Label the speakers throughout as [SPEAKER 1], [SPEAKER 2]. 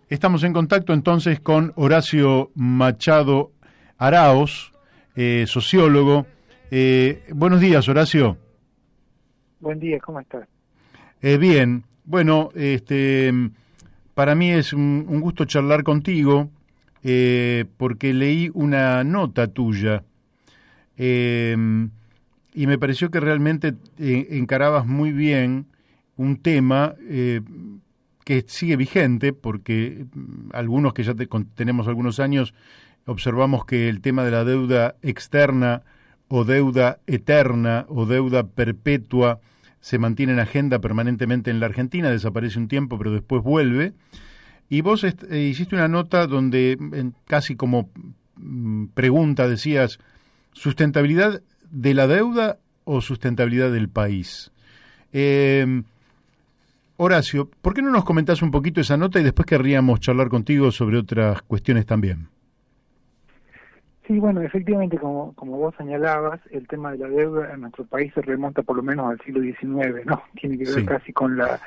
[SPEAKER 1] Estamos en contacto entonces con Horacio Machado Araoz, sociólogo. Buenos días, Horacio.
[SPEAKER 2] Buen día, ¿cómo estás?
[SPEAKER 1] Bien, bueno, para mí es un gusto charlar contigo porque leí una nota tuya y me pareció que realmente encarabas muy bien un tema que sigue vigente porque algunos que ya tenemos algunos años observamos que el tema de la deuda externa o deuda eterna o deuda perpetua se mantiene en agenda permanentemente en la Argentina, desaparece un tiempo pero después vuelve. Y vos hiciste una nota donde casi como pregunta decías, ¿sustentabilidad de la deuda o sustentabilidad del país? Horacio, ¿por qué no nos comentás un poquito esa nota y después querríamos charlar contigo sobre otras cuestiones también?
[SPEAKER 2] Sí, bueno, efectivamente, como vos señalabas, el tema de la deuda en nuestro país se remonta por lo menos al siglo XIX, ¿no? Tiene que ver
[SPEAKER 1] Sí.
[SPEAKER 2] casi con la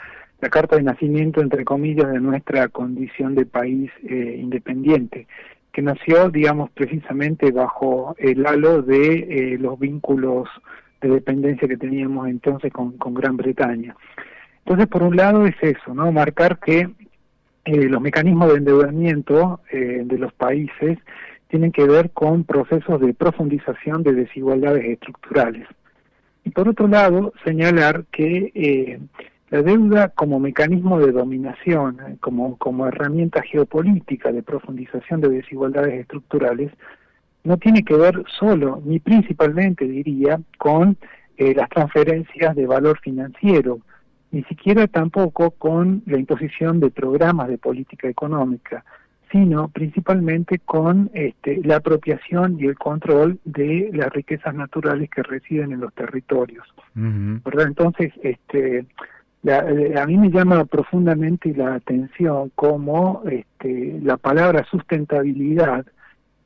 [SPEAKER 2] carta de nacimiento, entre comillas, de nuestra condición de país independiente, que nació, digamos, precisamente bajo el halo de los vínculos de dependencia que teníamos entonces con Gran Bretaña. Entonces, por un lado es eso, ¿no? Marcar que los mecanismos de endeudamiento de los países tienen que ver con procesos de profundización de desigualdades estructurales. Y por otro lado, señalar que la deuda como mecanismo de dominación, como herramienta geopolítica de profundización de desigualdades estructurales, no tiene que ver solo, ni principalmente, diría, con las transferencias de valor financiero, ni siquiera tampoco con la imposición de programas de política económica, sino principalmente con la apropiación y el control de las riquezas naturales que residen en los territorios.
[SPEAKER 1] Uh-huh.
[SPEAKER 2] ¿Verdad? Entonces, a mí me llama profundamente la atención cómo la palabra sustentabilidad,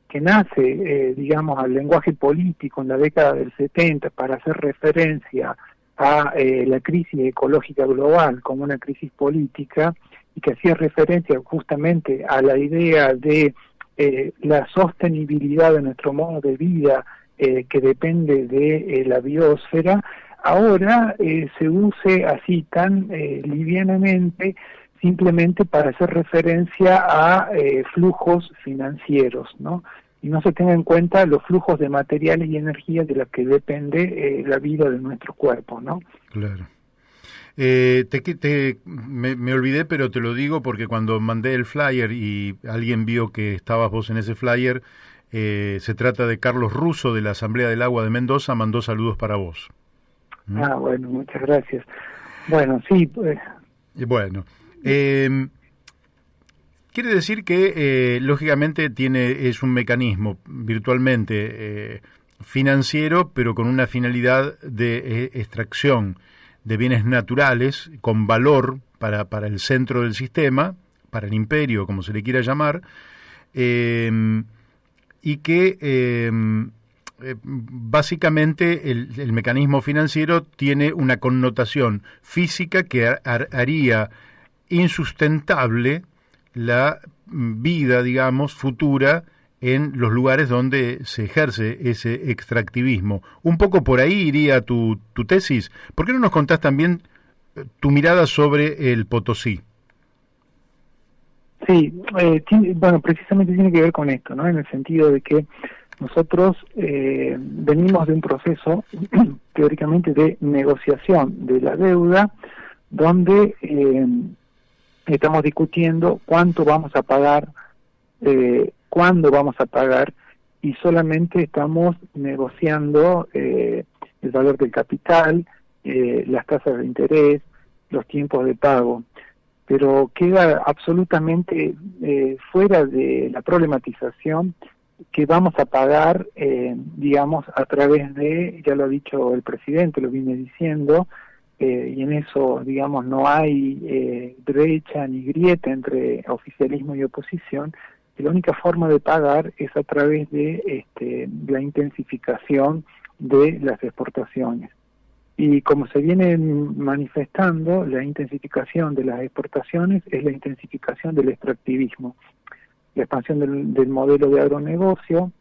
[SPEAKER 2] que nace, digamos, al lenguaje político en la década del 70 para hacer referencia a la crisis ecológica global como una crisis política, y que hacía referencia justamente a la idea de la sostenibilidad de nuestro modo de vida que depende de la biosfera, ahora se use así tan livianamente simplemente para hacer referencia a flujos financieros, ¿no? Y no se tenga en cuenta los flujos de materiales y energía de los que depende la vida de nuestro cuerpo, ¿no?
[SPEAKER 1] Claro. Me olvidé, pero te lo digo porque cuando mandé el flyer y alguien vio que estabas vos en ese flyer, se trata de Carlos Russo de la Asamblea del Agua de Mendoza, mandó saludos para vos. ¿Mm?
[SPEAKER 2] Ah, bueno, muchas gracias. Bueno, sí, pues...
[SPEAKER 1] Bueno, quiere decir que lógicamente es un mecanismo virtualmente financiero, pero con una finalidad de extracción de bienes naturales con valor para el centro del sistema, para el imperio, como se le quiera llamar, y que básicamente el mecanismo financiero tiene una connotación física que haría insustentable la vida, digamos, futura en los lugares donde se ejerce ese extractivismo. Un poco por ahí iría tu tesis. ¿Por qué no nos contás también tu mirada sobre el Potosí?
[SPEAKER 2] Sí, bueno, precisamente tiene que ver con esto, ¿no? En el sentido de que nosotros venimos de un proceso teóricamente de negociación de la deuda, donde estamos discutiendo cuánto vamos a pagar, cuándo vamos a pagar, y solamente estamos negociando el valor del capital, las tasas de interés, los tiempos de pago, pero queda absolutamente fuera de la problematización que vamos a pagar, digamos, a través de, ya lo ha dicho el presidente, lo viene diciendo, y en eso, digamos, no hay brecha ni grieta entre oficialismo y oposición, y la única forma de pagar es a través de la intensificación de las exportaciones. Y como se viene manifestando, la intensificación de las exportaciones es la intensificación del extractivismo, la expansión del modelo de agronegocio,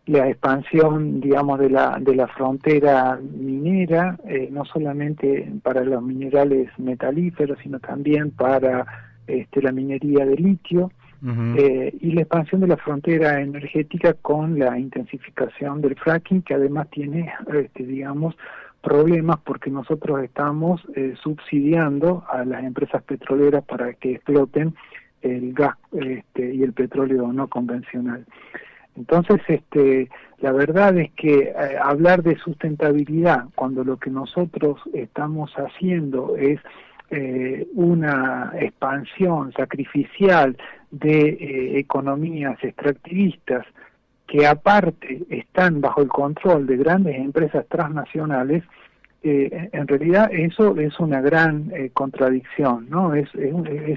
[SPEAKER 2] la expansión, digamos, de la frontera minera, no solamente para los minerales metalíferos, sino también para la minería de litio, y la expansión de la frontera energética con la intensificación del fracking, que además tiene, digamos, problemas porque nosotros estamos subsidiando a las empresas petroleras para que exploten el gas y el petróleo no convencional. Entonces, la verdad es que hablar de sustentabilidad cuando lo que nosotros estamos haciendo es una expansión sacrificial de economías extractivistas que aparte están bajo el control de grandes empresas transnacionales, en realidad eso es una gran contradicción, ¿no? Es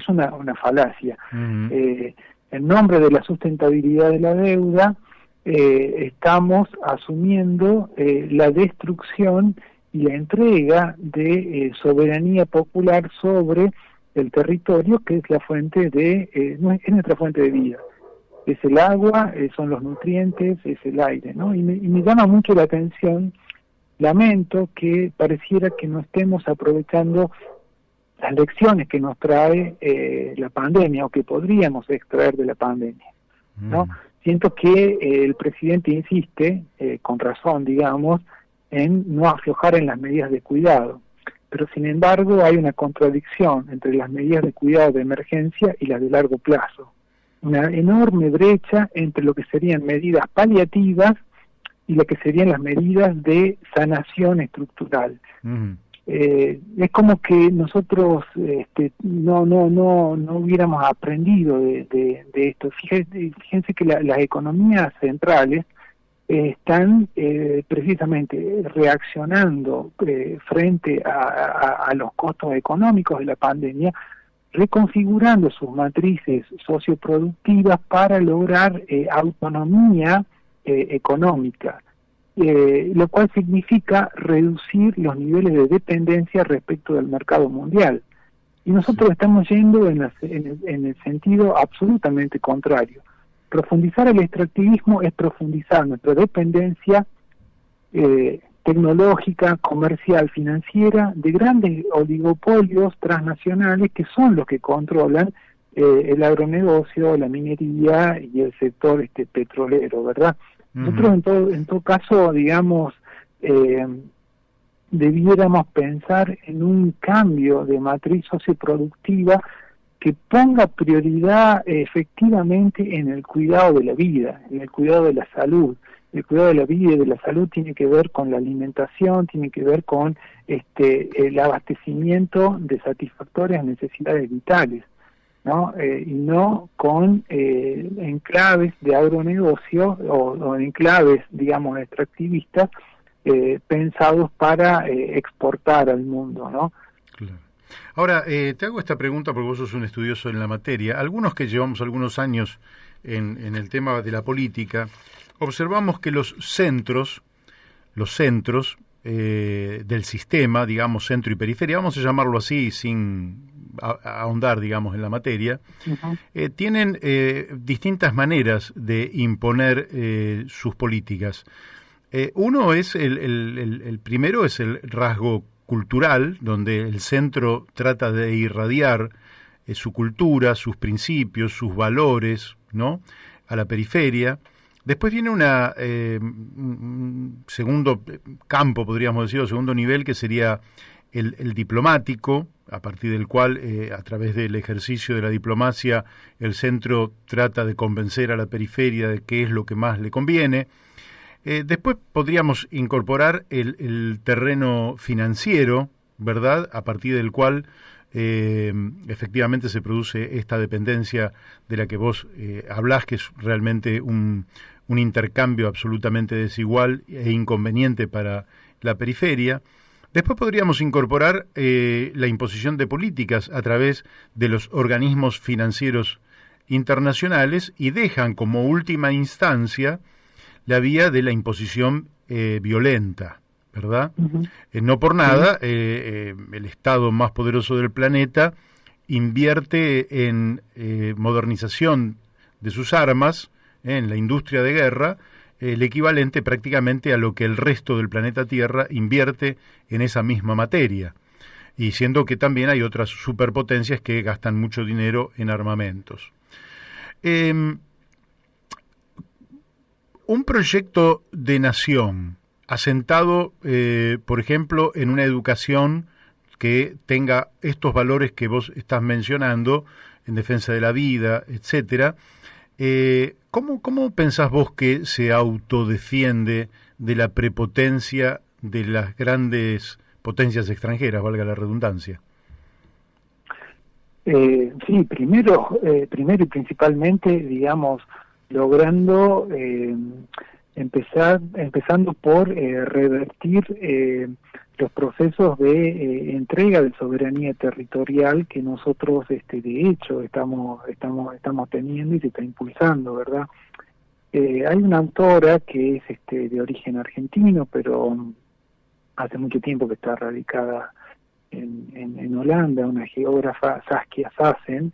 [SPEAKER 2] una falacia. En nombre de la sustentabilidad de la deuda, estamos asumiendo la destrucción y la entrega de soberanía popular sobre el territorio, que es la fuente es nuestra fuente de vida. Es el agua, son los nutrientes, es el aire, ¿no? Y me llama mucho la atención, lamento que pareciera que no estemos aprovechando las lecciones que nos trae la pandemia, o que podríamos extraer de la pandemia, ¿no? Siento que el presidente insiste, con razón, digamos, en no aflojar en las medidas de cuidado, pero sin embargo hay una contradicción entre las medidas de cuidado de emergencia y las de largo plazo, una enorme brecha entre lo que serían medidas paliativas y lo que serían las medidas de sanación estructural. Es como que nosotros no hubiéramos aprendido de esto. Fíjense que las economías centrales están precisamente reaccionando frente a los costos económicos de la pandemia, reconfigurando sus matrices socioproductivas para lograr autonomía económica, lo cual significa reducir los niveles de dependencia respecto del mercado mundial. Y nosotros estamos yendo en el sentido absolutamente contrario. Profundizar el extractivismo es profundizar nuestra dependencia tecnológica, comercial, financiera, de grandes oligopolios transnacionales que son los que controlan el agronegocio, la minería y el sector petrolero, ¿verdad? Nosotros en todo caso, digamos, debiéramos pensar en un cambio de matriz socioproductiva que ponga prioridad efectivamente en el cuidado de la vida, en el cuidado de la salud. El cuidado de la vida y de la salud tiene que ver con la alimentación, tiene que ver con el abastecimiento de satisfactorias necesidades vitales, ¿no? Y no con enclaves de agronegocio o enclaves, digamos, extractivistas pensados para exportar al mundo, ¿no?
[SPEAKER 1] Claro. Ahora, te hago esta pregunta porque vos sos un estudioso en la materia. Algunos que llevamos algunos años en el tema de la política, observamos que los centros del sistema, digamos, centro y periferia, vamos a llamarlo así sin ahondar, digamos, en la materia, tienen distintas maneras de imponer sus políticas. Uno es, el primero es el rasgo cultural, donde el centro trata de irradiar su cultura, sus principios, sus valores, ¿no?, a la periferia. Después viene un segundo campo, podríamos decir, o segundo nivel, que sería el diplomático, a partir del cual, a través del ejercicio de la diplomacia, el centro trata de convencer a la periferia de qué es lo que más le conviene. Después podríamos incorporar el terreno financiero, ¿verdad?, a partir del cual efectivamente se produce esta dependencia de la que vos hablás, que es realmente un intercambio absolutamente desigual e inconveniente para la periferia. Después podríamos incorporar la imposición de políticas a través de los organismos financieros internacionales y dejan como última instancia la vía de la imposición violenta, ¿verdad?
[SPEAKER 2] Ujú.
[SPEAKER 1] No por nada, el Estado más poderoso del planeta invierte en modernización de sus armas, en la industria de guerra, el equivalente prácticamente a lo que el resto del planeta Tierra invierte en esa misma materia. Y siendo que también hay otras superpotencias que gastan mucho dinero en armamentos. Eh, un proyecto de nación asentado, por ejemplo, en una educación que tenga estos valores que vos estás mencionando, en defensa de la vida, etcétera. ¿Cómo pensás vos que se autodefiende de la prepotencia de las grandes potencias extranjeras, valga la redundancia?
[SPEAKER 2] Sí, primero y principalmente, digamos, logrando empezando por revertir los procesos de entrega de soberanía territorial que nosotros, de hecho, estamos teniendo y se está impulsando, ¿verdad? Hay una autora que es de origen argentino, pero hace mucho tiempo que está radicada en Holanda, una geógrafa, Saskia Sassen,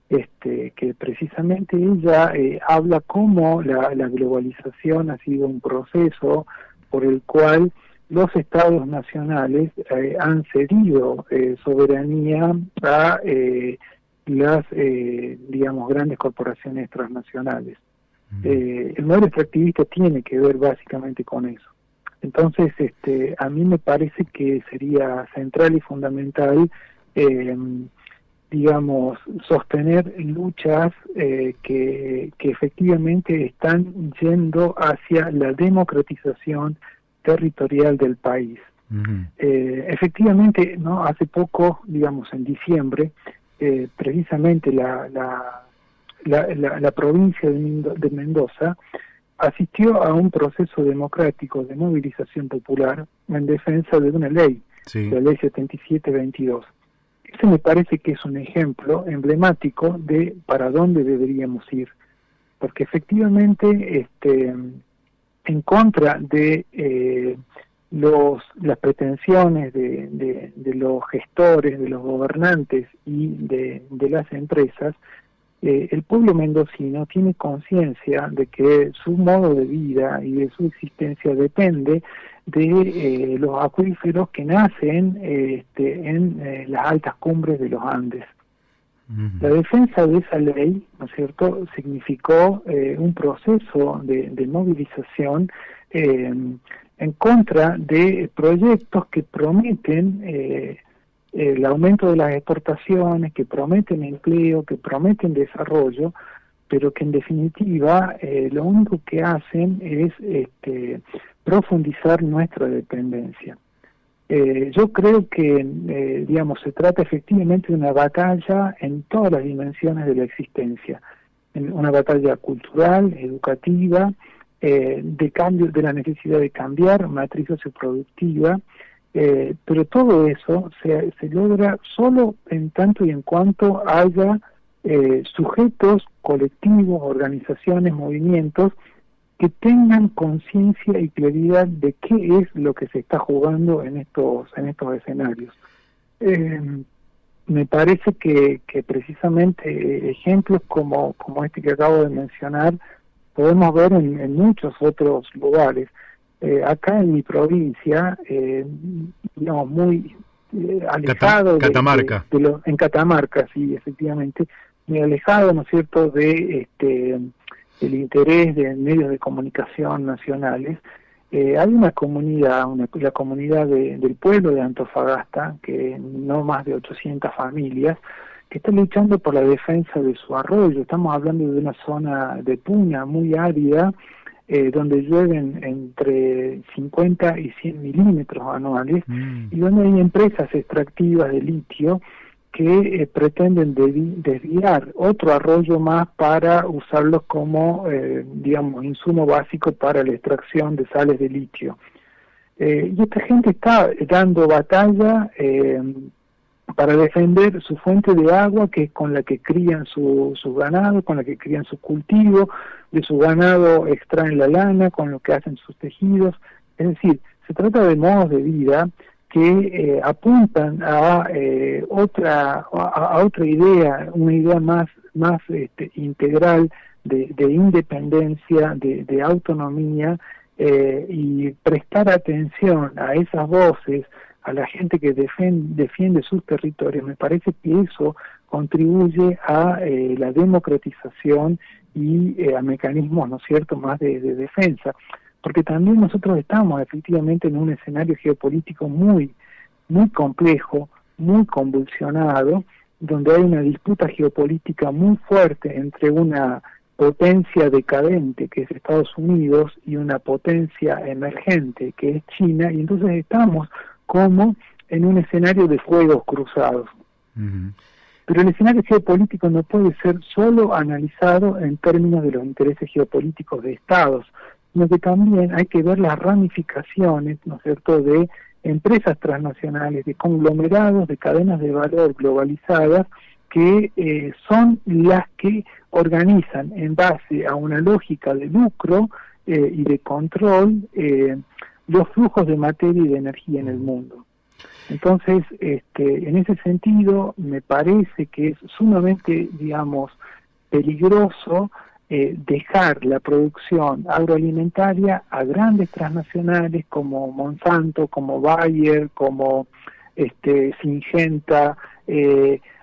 [SPEAKER 2] que precisamente ella habla cómo la globalización ha sido un proceso por el cual los estados nacionales han cedido soberanía a las, digamos, grandes corporaciones transnacionales. El modelo extractivista tiene que ver básicamente con eso. Entonces, a mí me parece que sería central y fundamental, digamos, sostener luchas que efectivamente están yendo hacia la democratización territorial del país. Efectivamente, no, hace poco, digamos, en diciembre, precisamente la provincia de Mendoza asistió a un proceso democrático de movilización popular en defensa de una ley,
[SPEAKER 1] Sí.
[SPEAKER 2] la ley 7722. Ese me parece que es un ejemplo emblemático de para dónde deberíamos ir, porque efectivamente en contra de las pretensiones de los gestores, de los gobernantes y de las empresas, el pueblo mendocino tiene conciencia de que su modo de vida y de su existencia depende de los acuíferos que nacen en las altas cumbres de los Andes. La defensa de esa ley, ¿no es cierto?, significó un proceso de movilización en contra de proyectos que prometen el aumento de las exportaciones, que prometen empleo, que prometen desarrollo, pero que en definitiva lo único que hacen es profundizar nuestra dependencia. Yo creo que, digamos, se trata efectivamente de una batalla en todas las dimensiones de la existencia, una batalla cultural, educativa, de cambio, de la necesidad de cambiar matriz socioproductiva, pero todo eso se logra solo en tanto y en cuanto haya sujetos, colectivos, organizaciones, movimientos que tengan conciencia y claridad de qué es lo que se está jugando en estos escenarios. Me parece que precisamente ejemplos como este que acabo de mencionar podemos ver en muchos otros lugares. Acá en mi provincia, digamos, muy alejado
[SPEAKER 1] Catamarca.
[SPEAKER 2] en Catamarca, sí, efectivamente, muy alejado, ¿no es cierto?, de el interés de medios de comunicación nacionales. Hay una comunidad, la comunidad del pueblo de Antofagasta, que no más de 800 familias, que está luchando por la defensa de su arroyo. Estamos hablando de una zona de puna muy árida, donde llueven entre 50 y 100 milímetros anuales, y donde hay empresas extractivas de litio que pretenden desviar otro arroyo más para usarlos como, digamos, insumo básico para la extracción de sales de litio. Y esta gente está dando batalla para defender su fuente de agua, que es con la que crían su ganado, con la que crían sus cultivos, de su ganado extraen la lana, con lo que hacen sus tejidos. Es decir, se trata de modos de vida que apuntan a otra idea, una idea más integral de independencia, de autonomía, y prestar atención a esas voces, a la gente que defiende sus territorios. Me parece que eso contribuye a la democratización y a mecanismos, ¿no es cierto?, más de defensa, porque también nosotros estamos efectivamente en un escenario geopolítico muy complejo, muy convulsionado, donde hay una disputa geopolítica muy fuerte entre una potencia decadente, que es Estados Unidos, y una potencia emergente, que es China, y entonces estamos como en un escenario de fuegos cruzados. Uh-huh. Pero el escenario geopolítico no puede ser solo analizado en términos de los intereses geopolíticos de Estados, sino que también hay que ver las ramificaciones, ¿no es cierto?, de empresas transnacionales, de conglomerados, de cadenas de valor globalizadas, que son las que organizan en base a una lógica de lucro y de control los flujos de materia y de energía en el mundo. Entonces, en ese sentido, me parece que es sumamente, digamos, peligroso dejar la producción agroalimentaria a grandes transnacionales como Monsanto, como Bayer, como Syngenta,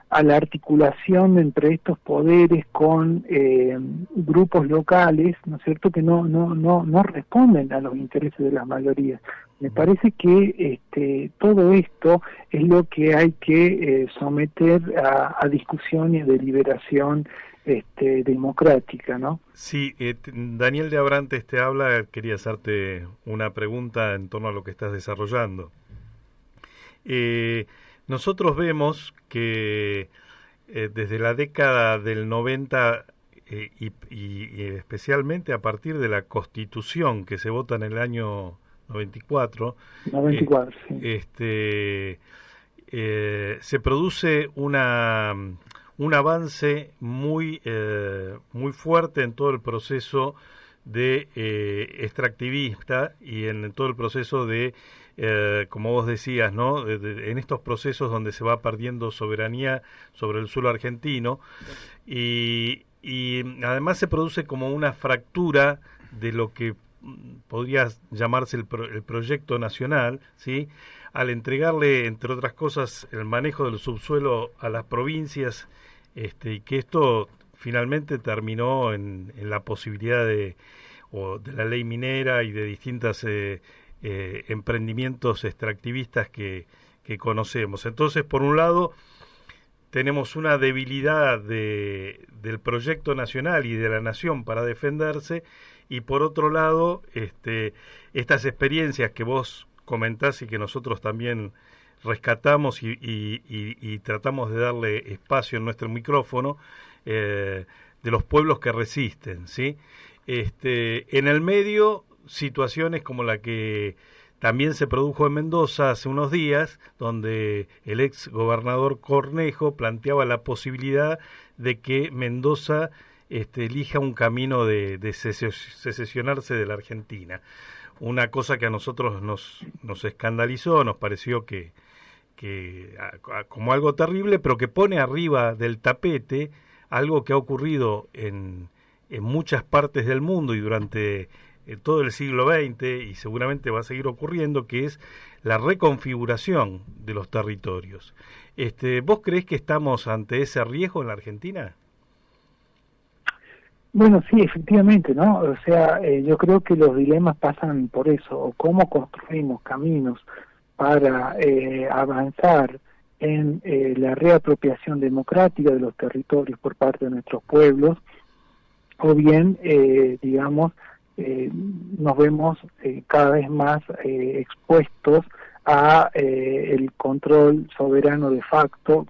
[SPEAKER 2] a la articulación entre estos poderes con grupos locales, ¿no es cierto?, que no responden a los intereses de las mayorías. Me parece que todo esto es lo que hay que someter a discusión y a deliberación democrática, ¿no?
[SPEAKER 3] Sí, Daniel de Abrantes te habla. Quería hacerte una pregunta en torno a lo que estás desarrollando. Nosotros vemos que desde la década del 90 y especialmente a partir de la Constitución que se vota en el año 94,
[SPEAKER 2] sí.
[SPEAKER 3] Se produce un avance muy fuerte en todo el proceso de extractivista y en todo el proceso de como vos decías, ¿no?, en estos procesos donde se va perdiendo soberanía sobre el suelo argentino y además se produce como una fractura de lo que podría llamarse el proyecto nacional, ¿sí?, al entregarle, entre otras cosas, el manejo del subsuelo a las provincias, y que esto finalmente terminó en la posibilidad de la ley minera y de distintas emprendimientos extractivistas que conocemos. Entonces, por un lado, tenemos una debilidad del proyecto nacional y de la nación para defenderse, y por otro lado, estas experiencias que vos comentás y que nosotros también rescatamos y tratamos de darle espacio en nuestro micrófono, de los pueblos que resisten, ¿sí? En el medio, situaciones como la que también se produjo en Mendoza hace unos días, donde el ex gobernador Cornejo planteaba la posibilidad de que Mendoza elija un camino de secesionarse de la Argentina. Una cosa que a nosotros nos escandalizó, nos pareció que como algo terrible, pero que pone arriba del tapete algo que ha ocurrido en muchas partes del mundo y durante todo el siglo XX, y seguramente va a seguir ocurriendo, que es la reconfiguración de los territorios. ¿Vos creés que estamos ante ese riesgo en la Argentina?
[SPEAKER 2] Bueno, sí, efectivamente, ¿no? O sea, yo creo que los dilemas pasan por eso, o cómo construimos caminos para avanzar en la reapropiación democrática de los territorios por parte de nuestros pueblos, o bien, digamos, nos vemos cada vez más expuestos a el control soberano de facto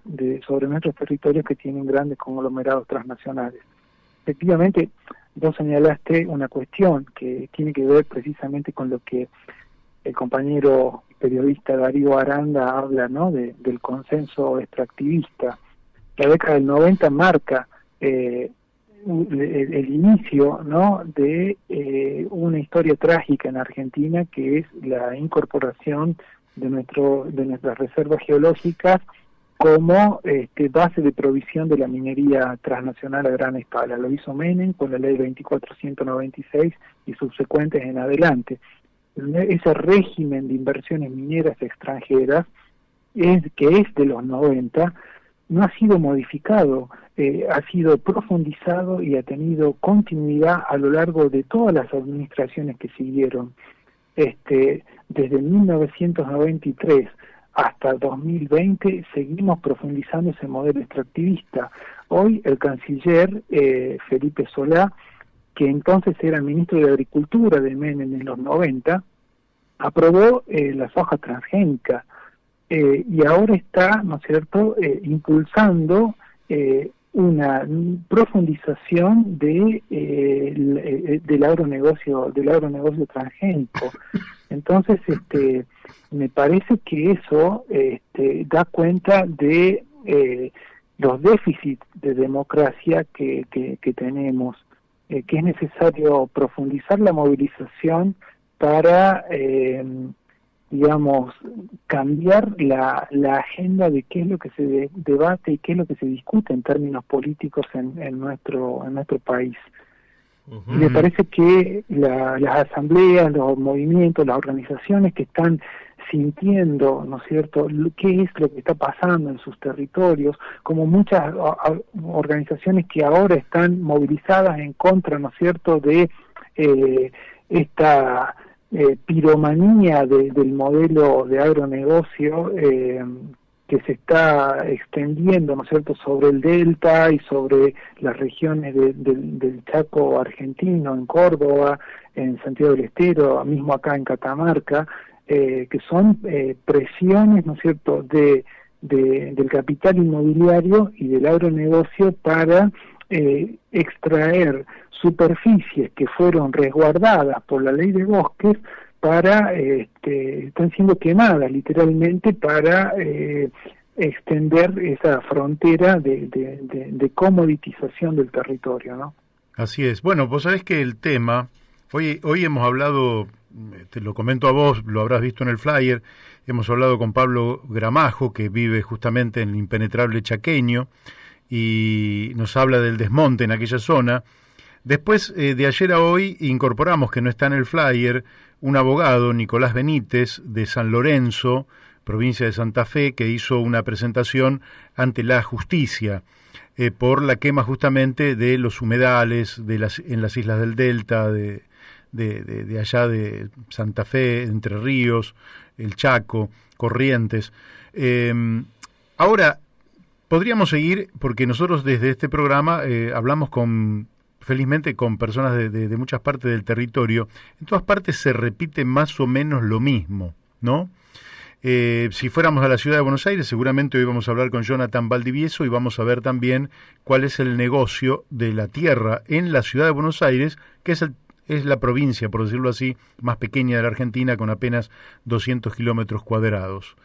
[SPEAKER 2] sobre nuestros territorios que tienen grandes conglomerados transnacionales. Efectivamente, vos señalaste una cuestión que tiene que ver precisamente con lo que el compañero periodista Darío Aranda habla, ¿no?, del consenso extractivista. La década del 90 marca el inicio, ¿no?, de una historia trágica en Argentina, que es la incorporación de nuestras reservas geológicas como base de provisión de la minería transnacional a gran escala. Lo hizo Menem con la ley 2496 y subsecuentes en adelante. Ese régimen de inversiones mineras extranjeras, que es de los 90, no ha sido modificado, ha sido profundizado y ha tenido continuidad a lo largo de todas las administraciones que siguieron. Desde 1993 hasta 2020 seguimos profundizando ese modelo extractivista. Hoy el canciller Felipe Solá, que entonces era ministro de Agricultura de Menem en los 90, aprobó la soja transgénica, y ahora está, ¿no es cierto?, impulsando una profundización del agronegocio transgénico. Entonces, me parece que eso da cuenta de los déficits de democracia que tenemos, que es necesario profundizar la movilización para cambiar la agenda de qué es lo que se debate y qué es lo que se discute en términos políticos en nuestro país. Y me parece que las asambleas, los movimientos, las organizaciones que están sintiendo, ¿no es cierto?, qué es lo que está pasando en sus territorios, como muchas organizaciones que ahora están movilizadas en contra, ¿no es cierto?, de esta piromanía del modelo de agronegocio que se está extendiendo, ¿no es cierto?, sobre el Delta y sobre las regiones del Chaco argentino, en Córdoba, en Santiago del Estero, mismo acá en Catamarca, que son presiones, ¿no es cierto?, del capital inmobiliario y del agronegocio para extraer superficies que fueron resguardadas por la ley de bosques para están siendo quemadas literalmente para extender esa frontera de comoditización del territorio, ¿no?
[SPEAKER 1] Así es. Bueno, vos sabés que el tema, hoy hemos hablado, te lo comento a vos, lo habrás visto en el flyer, hemos hablado con Pablo Gramajo, que vive justamente en el impenetrable chaqueño, y nos habla del desmonte en aquella zona. Después, de ayer a hoy, incorporamos, que no está en el flyer, un abogado, Nicolás Benítez, de San Lorenzo, provincia de Santa Fe, que hizo una presentación ante la justicia por la quema justamente de los humedales en las islas del Delta, de allá de Santa Fe, Entre Ríos, el Chaco, Corrientes. Ahora, podríamos seguir, porque nosotros desde este programa hablamos felizmente con personas de muchas partes del territorio. En todas partes se repite más o menos lo mismo, ¿no? Si fuéramos a la ciudad de Buenos Aires, seguramente hoy vamos a hablar con Jonathan Valdivieso y vamos a ver también cuál es el negocio de la tierra en la ciudad de Buenos Aires, que es la provincia, por decirlo así, más pequeña de la Argentina, con apenas 200 kilómetros cuadrados.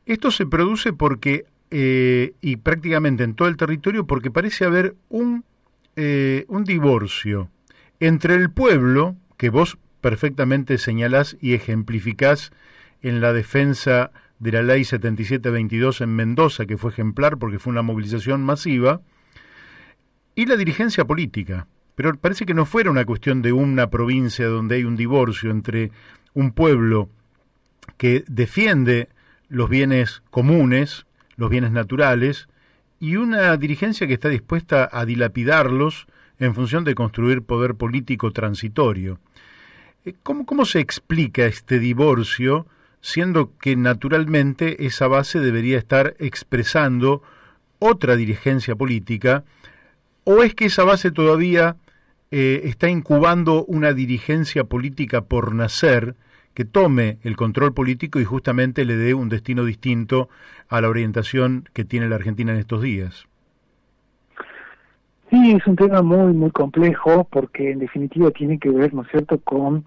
[SPEAKER 1] Esto se produce porque, y prácticamente en todo el territorio, porque parece haber un divorcio entre el pueblo, que vos perfectamente señalás y ejemplificás en la defensa de la ley 7722 en Mendoza, que fue ejemplar porque fue una movilización masiva, y la dirigencia política. Pero parece que no fuera una cuestión de una provincia donde hay un divorcio entre un pueblo que defiende los bienes comunes, los bienes naturales, y una dirigencia que está dispuesta a dilapidarlos en función de construir poder político transitorio. ¿Cómo se explica este divorcio, siendo que naturalmente esa base debería estar expresando otra dirigencia política, o es que esa base todavía está incubando una dirigencia política por nacer que tome el control político y justamente le dé un destino distinto a la orientación que tiene la Argentina en estos días?
[SPEAKER 2] Sí, es un tema muy, muy complejo porque en definitiva tiene que ver, ¿no es cierto?, con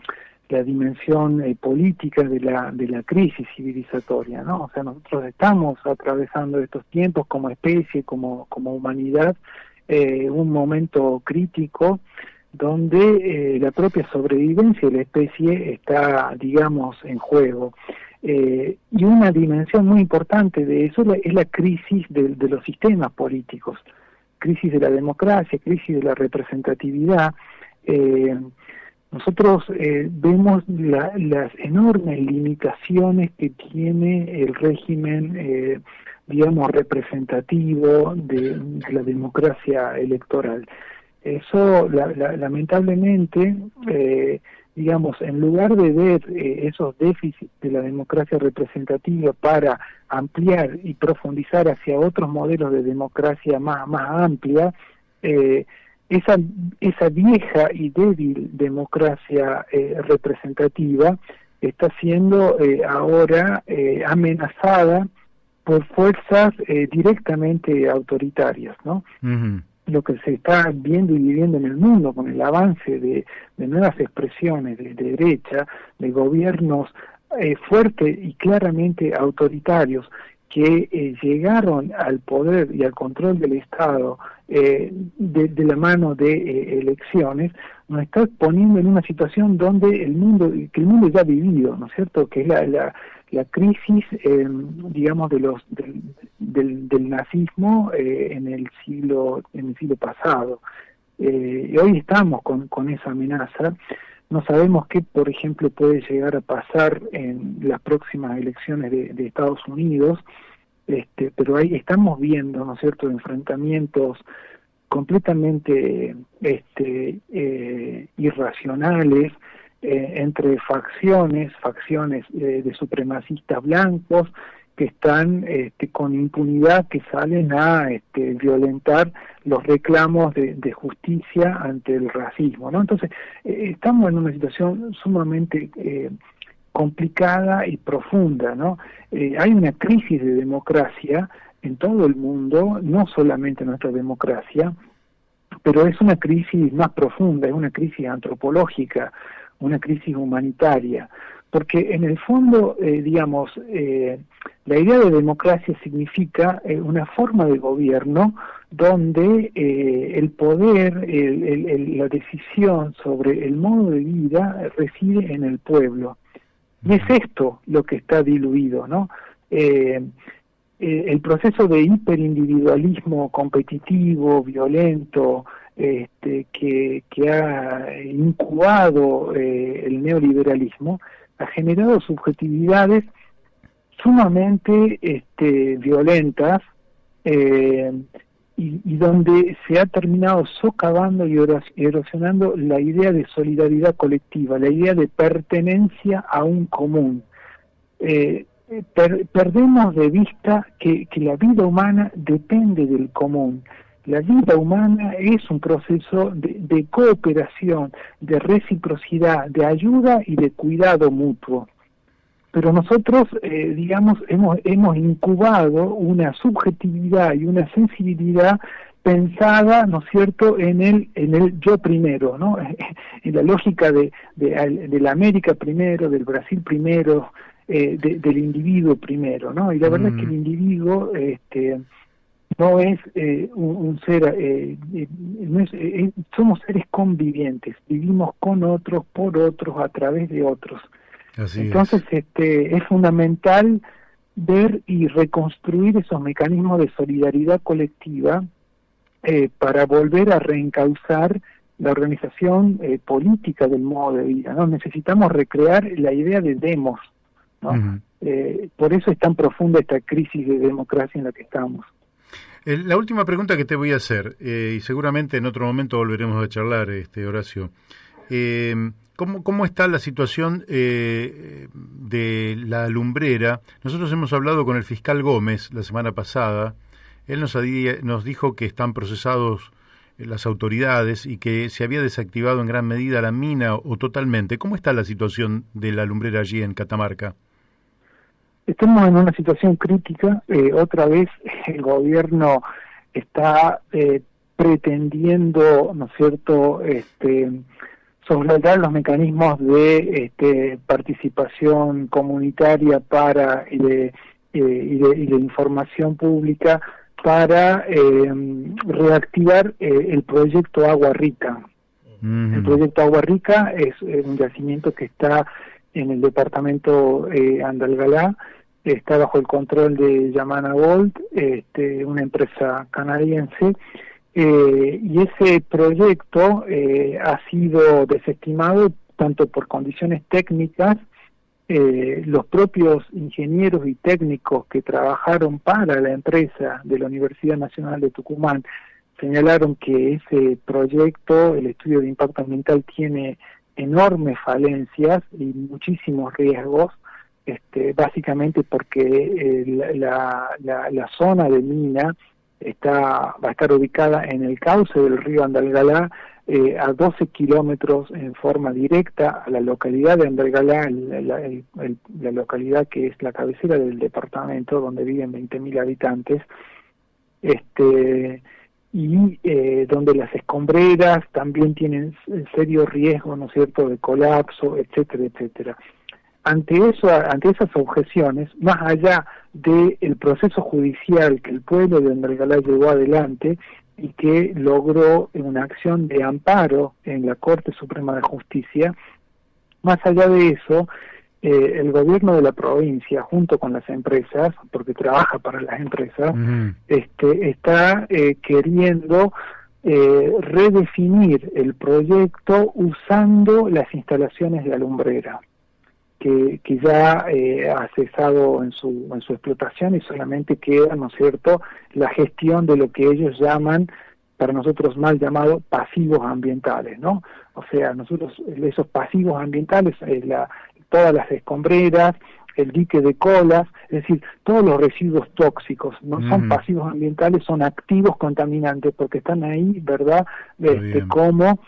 [SPEAKER 2] la dimensión política de la crisis civilizatoria, ¿no? O sea, nosotros estamos atravesando estos tiempos como especie, como humanidad, un momento crítico donde la propia sobrevivencia de la especie está, digamos, en juego. Y una dimensión muy importante de eso es la crisis de los sistemas políticos, crisis de la democracia, crisis de la representatividad. Nosotros vemos las enormes limitaciones que tiene el régimen, digamos, representativo de la democracia electoral. Eso, lamentablemente, digamos, en lugar de ver esos déficits de la democracia representativa para ampliar y profundizar hacia otros modelos de democracia más amplia, esa vieja y débil democracia representativa está siendo ahora amenazada por fuerzas directamente autoritarias, ¿no? Uh-huh. Lo que se está viendo y viviendo en el mundo con el avance de nuevas expresiones de derecha, de gobiernos fuertes y claramente autoritarios que llegaron al poder y al control del Estado de la mano de elecciones, nos está poniendo en una situación donde el mundo ya ha vivido, ¿no es cierto?, que es la crisis, digamos, del nazismo en el siglo pasado. Y hoy estamos con esa amenaza. No sabemos qué, por ejemplo, puede llegar a pasar en las próximas elecciones de Estados Unidos, pero ahí estamos viendo, ¿no es cierto?, enfrentamientos completamente irracionales entre facciones de supremacistas blancos que están con impunidad, que salen a violentar los reclamos de justicia ante el racismo, ¿no? Entonces, estamos en una situación sumamente complicada y profunda, ¿no? Hay una crisis de democracia en todo el mundo, no solamente nuestra democracia, pero es una crisis más profunda, es una crisis antropológica, una crisis humanitaria, porque en el fondo, digamos, la idea de democracia significa una forma de gobierno donde el poder, la decisión sobre el modo de vida reside en el pueblo. Y es esto lo que está diluido, ¿no? El proceso de hiperindividualismo competitivo, violento, que ha incubado el neoliberalismo, ha generado subjetividades sumamente violentas y donde se ha terminado socavando y erosionando la idea de solidaridad colectiva, la idea de pertenencia a un común. Perdemos de vista que la vida humana depende del común. La vida humana es un proceso de cooperación, de reciprocidad, de ayuda y de cuidado mutuo. Pero nosotros, digamos, hemos incubado una subjetividad y una sensibilidad pensada, ¿no es cierto?, en el yo primero, ¿no? En la lógica de la América primero, del Brasil primero, del individuo primero, ¿no? Y la verdad es que el individuo no es un ser, somos seres convivientes, vivimos con otros, por otros, a través de otros. Entonces es fundamental ver y reconstruir esos mecanismos de solidaridad colectiva para volver a reencauzar la organización política del modo de vida, ¿no? Necesitamos recrear la idea de demos, ¿no? Uh-huh. Por eso es tan profunda esta crisis de democracia en la que estamos.
[SPEAKER 1] La última pregunta que te voy a hacer, y seguramente en otro momento volveremos a charlar, Horacio. ¿Cómo está la situación de la lumbrera? Nosotros hemos hablado con el fiscal Gómez la semana pasada. Él nos dijo que están procesados las autoridades y que se había desactivado en gran medida la mina o totalmente. ¿Cómo está la situación de la lumbrera allí en Catamarca?
[SPEAKER 2] Estamos en una situación crítica. Otra vez el gobierno está pretendiendo, ¿no es cierto?, soslayar los mecanismos de participación comunitaria y de información pública para reactivar el proyecto Agua Rica. El proyecto Agua Rica es un yacimiento que está en el departamento Andalgalá, está bajo el control de Yamana Gold, una empresa canadiense, y ese proyecto ha sido desestimado tanto por condiciones técnicas. Los propios ingenieros y técnicos que trabajaron para la empresa de la Universidad Nacional de Tucumán señalaron que ese proyecto, el estudio de impacto ambiental, tiene enormes falencias y muchísimos riesgos, básicamente porque la zona de mina va a estar ubicada en el cauce del río Andalgalá, a 12 kilómetros en forma directa a la localidad de Andalgalá, la localidad que es la cabecera del departamento, donde viven 20.000 habitantes, y donde las escombreras también tienen serio riesgo, ¿no es cierto?, de colapso, etcétera, etcétera. Ante esas objeciones, más allá del proceso judicial que el pueblo de Andalgalá llevó adelante y que logró una acción de amparo en la Corte Suprema de Justicia, más allá de eso, el gobierno de la provincia, junto con las empresas, porque trabaja para las empresas, está queriendo redefinir el proyecto usando las instalaciones de alumbrera, que ya ha cesado en su explotación y solamente queda, ¿no es cierto?, la gestión de lo que ellos llaman, para nosotros mal llamado, pasivos ambientales, ¿no? O sea, nosotros, esos pasivos ambientales, todas las escombreras, el dique de colas, es decir, todos los residuos tóxicos, no son pasivos ambientales, son activos contaminantes, porque están ahí, ¿verdad?, como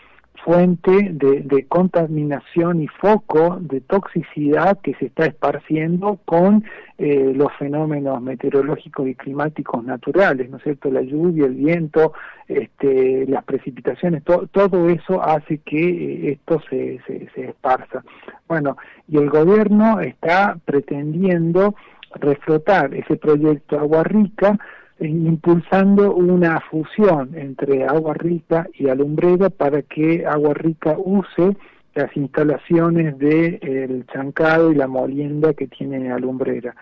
[SPEAKER 2] fuente de contaminación y foco de toxicidad que se está esparciendo con los fenómenos meteorológicos y climáticos naturales, ¿no es cierto?, la lluvia, el viento, las precipitaciones, todo eso hace que esto se esparza. Bueno, y el gobierno está pretendiendo reflotar ese proyecto Agua Rica, impulsando una fusión entre Agua Rica y Alumbrera para que Agua Rica use las instalaciones del chancado y la molienda que tiene Alumbrera.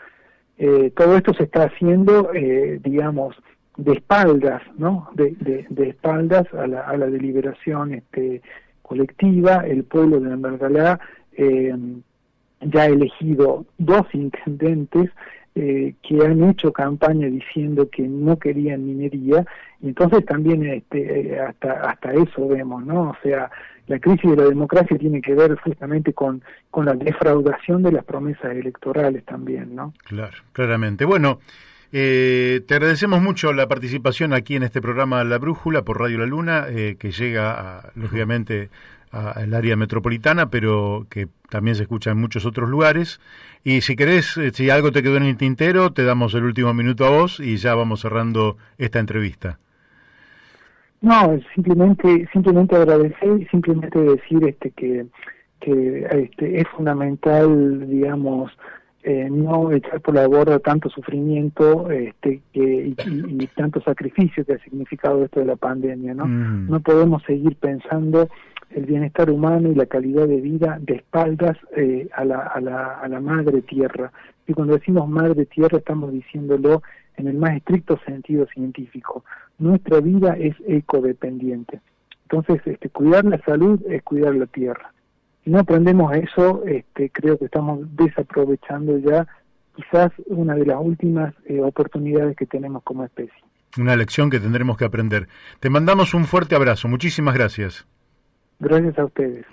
[SPEAKER 2] Todo esto se está haciendo, digamos, de espaldas, ¿no? De espaldas a la deliberación colectiva. El pueblo de Andalgalá ya ha elegido 2 intendentes que han hecho campaña diciendo que no querían minería, y entonces también hasta eso vemos, ¿no? O sea, la crisis de la democracia tiene que ver justamente con la defraudación de las promesas electorales también, ¿no?
[SPEAKER 1] Claro, claramente. Bueno, te agradecemos mucho la participación aquí en este programa La Brújula por Radio La Luna, que llega lógicamente al área metropolitana, pero que también se escucha en muchos otros lugares. Y si querés, si algo te quedó en el tintero, te damos el último minuto a vos y ya vamos cerrando esta entrevista.
[SPEAKER 2] No, simplemente agradecer y simplemente decir que es fundamental, digamos, no echar por la borda tanto sufrimiento y tanto sacrificio que ha significado esto de la pandemia, ¿no? No podemos seguir pensando el bienestar humano y la calidad de vida de espaldas a la madre tierra. Y cuando decimos madre tierra estamos diciéndolo en el más estricto sentido científico. Nuestra vida es ecodependiente. Entonces, cuidar la salud es cuidar la tierra. Si no aprendemos eso, creo que estamos desaprovechando ya quizás una de las últimas oportunidades que tenemos como especie.
[SPEAKER 1] Una lección que tendremos que aprender. Te mandamos un fuerte abrazo. Muchísimas gracias.
[SPEAKER 2] Gracias a ustedes.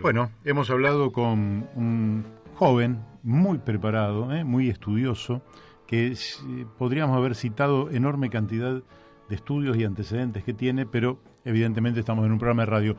[SPEAKER 1] Bueno, hemos hablado con un joven muy preparado, muy estudioso, que podríamos haber citado enorme cantidad de estudios y antecedentes que tiene, pero evidentemente estamos en un programa de radio.